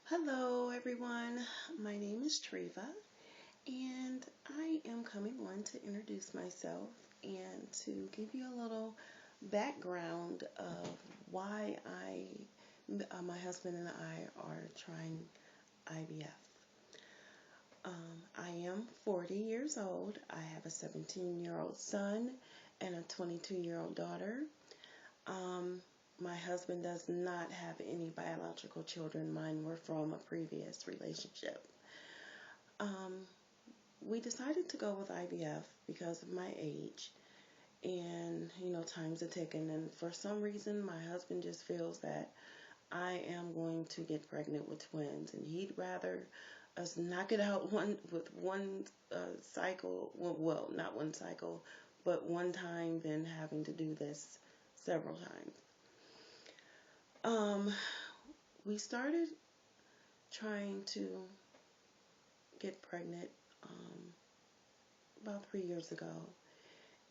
Hello, everyone. My name is Treva, and I am coming on to introduce myself and to give you a little background of why my husband and I are trying IVF. I am 40 years old. I have a 17-year-old son and a 22-year-old daughter. Um, my husband does not have any biological children. Mine were from a previous relationship. Um, we decided to go with IVF because of my age, and times are ticking. And for some reason, my husband just feels that I am going to get pregnant with twins, and he'd rather us knock it out one cycle. Well, not one cycle, but one time than having to do this several times. Um, we started trying to get pregnant about 3 years ago,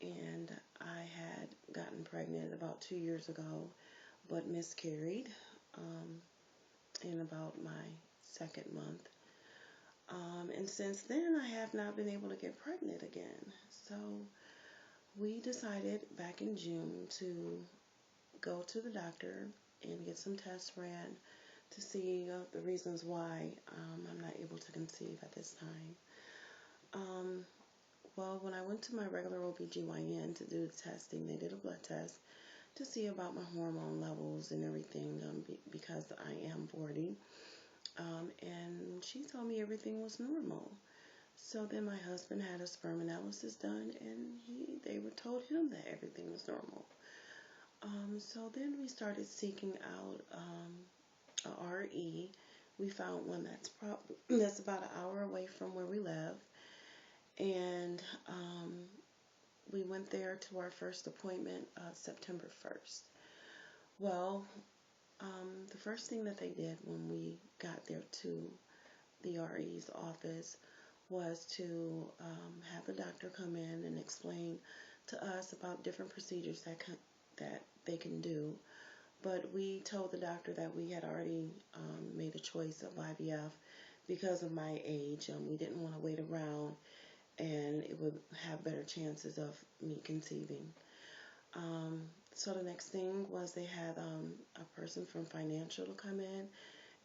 and I had gotten pregnant about 2 years ago, but miscarried in about my second month. And since then, I have not been able to get pregnant again. So we decided back in June to go to the doctor and get some tests ran to see the reasons why I'm not able to conceive at this time. Well, when I went to my regular OBGYN to do the testing, they did a blood test to see about my hormone levels and everything because I am 40. And she told me everything was normal. So then my husband had a sperm analysis done, and they were told him that everything was normal. So then we started seeking out a RE. We found one that's about an hour away from where we live, and we went there to our first appointment September 1st. Well, the first thing that they did when we got there to the RE's office was to have the doctor come in and explain to us about different procedures that they can do. But we told the doctor that we had already made a choice of IVF because of my age. We didn't want to wait around, and it would have better chances of me conceiving. So the next thing was they had a person from financial to come in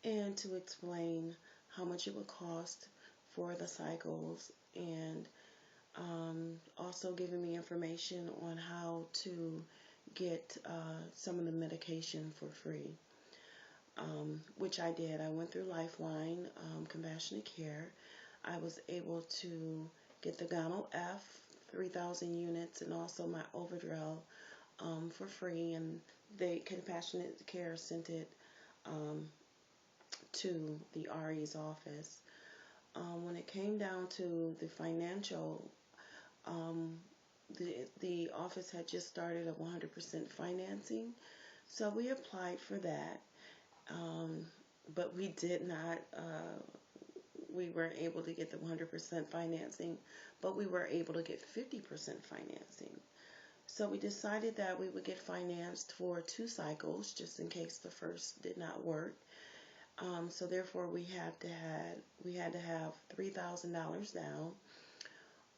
and to explain how much it would cost for the cycles, and also giving me information on how to get some of the medication for free, which I did. I went through Lifeline, Compassionate Care. I was able to get the Gonal F, 3,000 units, and also my Overdrel for free, and Compassionate Care sent it to the RE's office. When it came down to the financial, the office had just started a 100% financing, so we applied for that, but we did not. We weren't able to get the 100% financing, but we were able to get 50% financing. So we decided that we would get financed for 2 cycles, just in case the first did not work. So therefore, we had to have $3,000 down,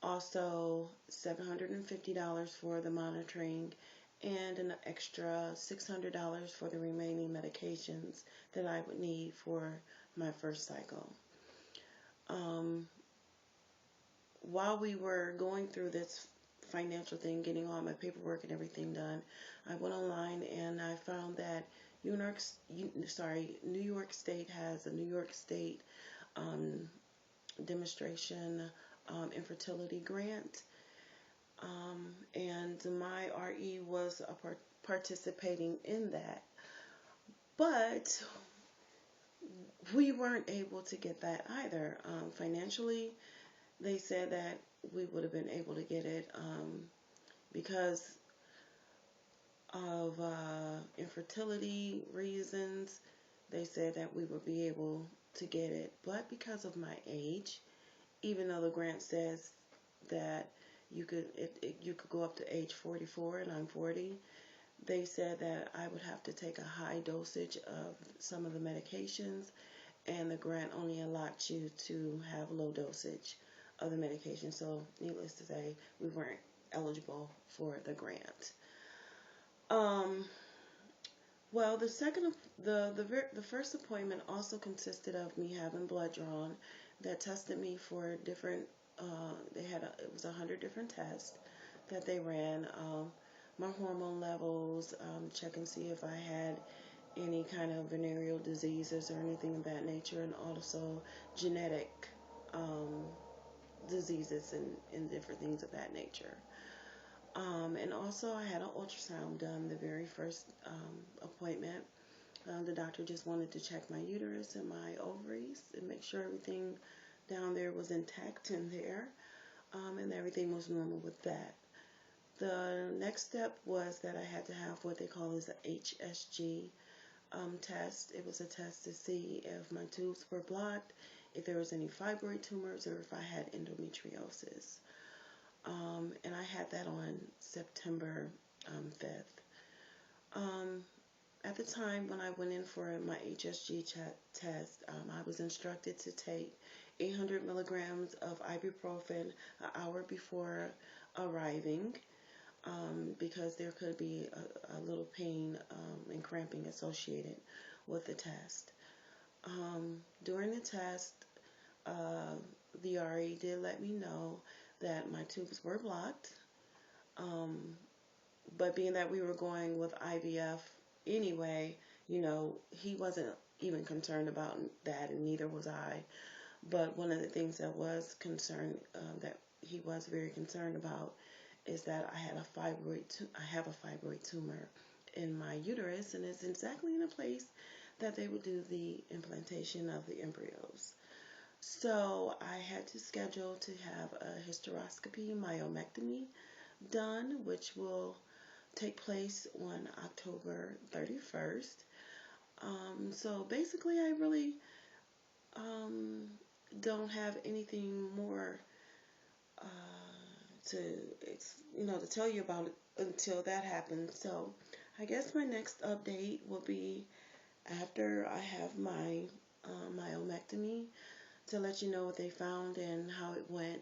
also $750 for the monitoring, and an extra $600 for the remaining medications that I would need for my first cycle. While we were going through this financial thing, getting all my paperwork and everything done, I went online and I found that New York State has a New York State demonstration infertility grant, and my RE was participating in that, but we weren't able to get that either. Financially, they said that we would have been able to get it because of infertility reasons. They said that we would be able to get it, but because of my age, even though the grant says that you could go up to age 44 and I'm 40, they said that I would have to take a high dosage of some of the medications, and the grant only allots you to have low dosage of the medication. So, needless to say, we weren't eligible for the grant. Um, well, the first appointment also consisted of me having blood drawn that tested me for different. It was 100 different tests that they ran. My hormone levels, check and see if I had any kind of venereal diseases or anything of that nature, and also genetic um, diseases and different things of that nature. And also, I had an ultrasound done the very first appointment. The doctor just wanted to check my uterus and my ovaries and make sure everything down there was intact in there, and everything was normal with that. The next step was that I had to have what they call is a HSG test. It was a test to see if my tubes were blocked, if there was any fibroid tumors, or if I had endometriosis. And I had that on September 5th. At the time when I went in for my HSG test, I was instructed to take 800 milligrams of ibuprofen an hour before arriving, because there could be a little pain and cramping associated with the test. During the test, the RE did let me know that my tubes were blocked, but being that we were going with IVF anyway, he wasn't even concerned about that, and neither was I. But one of the things that was concerned, that he was very concerned about, is that I have a fibroid tumor in my uterus, and it's exactly in a place that they would do the implantation of the embryos. So I had to schedule to have a hysteroscopy myomectomy done, which will take place on October 31st. So basically, I really don't have anything more to to tell you about it until that happens. So I guess my next update will be after I have my myomectomy, to let you know what they found and how it went.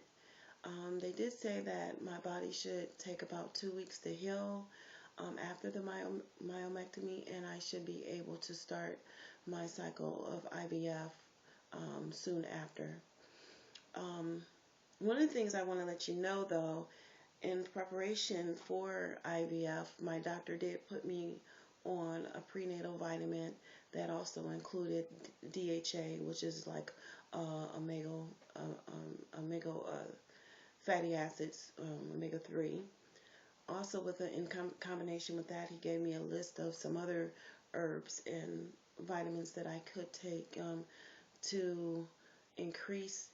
They did say that my body should take about 2 weeks to heal after the myomectomy, and I should be able to start my cycle of IVF soon after. One of the things I want to let you know, though, in preparation for IVF, my doctor did put me on a prenatal vitamin that also included DHA, which is like omega fatty acids, omega-3. Also, in combination with that, he gave me a list of some other herbs and vitamins that I could take to increase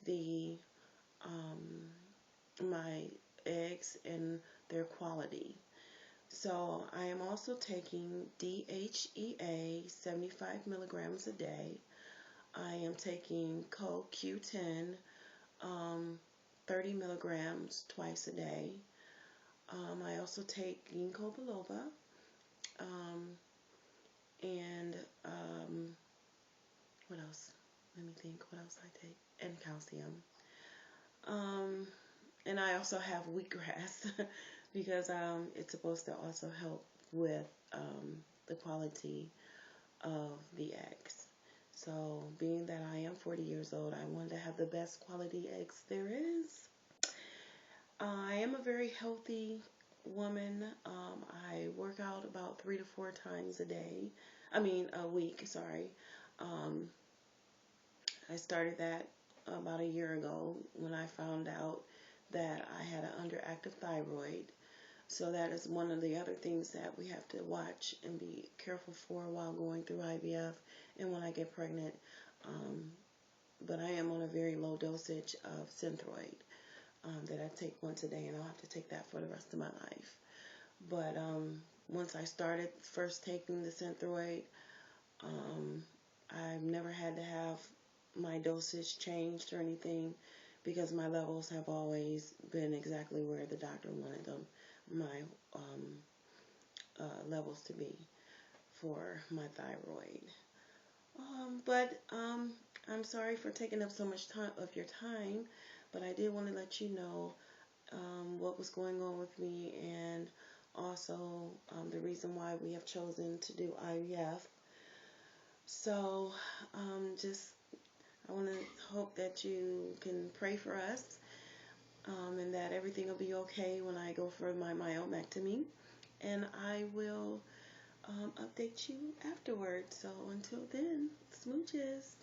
my eggs and their quality. So I am also taking DHEA 75 milligrams a day. I am taking CoQ10 30 milligrams twice a day. I also take ginkgo biloba, and what else? Let me think. What else I take? And calcium. And I also have wheatgrass because it's supposed to also help with the quality of the eggs. So, being that I am 40 years old, I wanted to have the best quality eggs there is. I am a very healthy woman. I work out about 3 to 4 times a week, sorry. I started that about a year ago when I found out that I had an underactive thyroid. So that is one of the other things that we have to watch and be careful for while going through IVF and when I get pregnant. But I am on a very low dosage of Synthroid that I take once a day, and I'll have to take that for the rest of my life. But once I started first taking the Synthroid, I've never had to have my dosage changed or anything, because my levels have always been exactly where the doctor wanted my levels to be for my thyroid. But I'm sorry for taking up so much time of your time, but I did want to let you know what was going on with me, and also the reason why we have chosen to do IVF. So just I want to hope that you can pray for us, and that everything will be okay when I go for my myomectomy. And I will update you afterwards. So until then, smooches.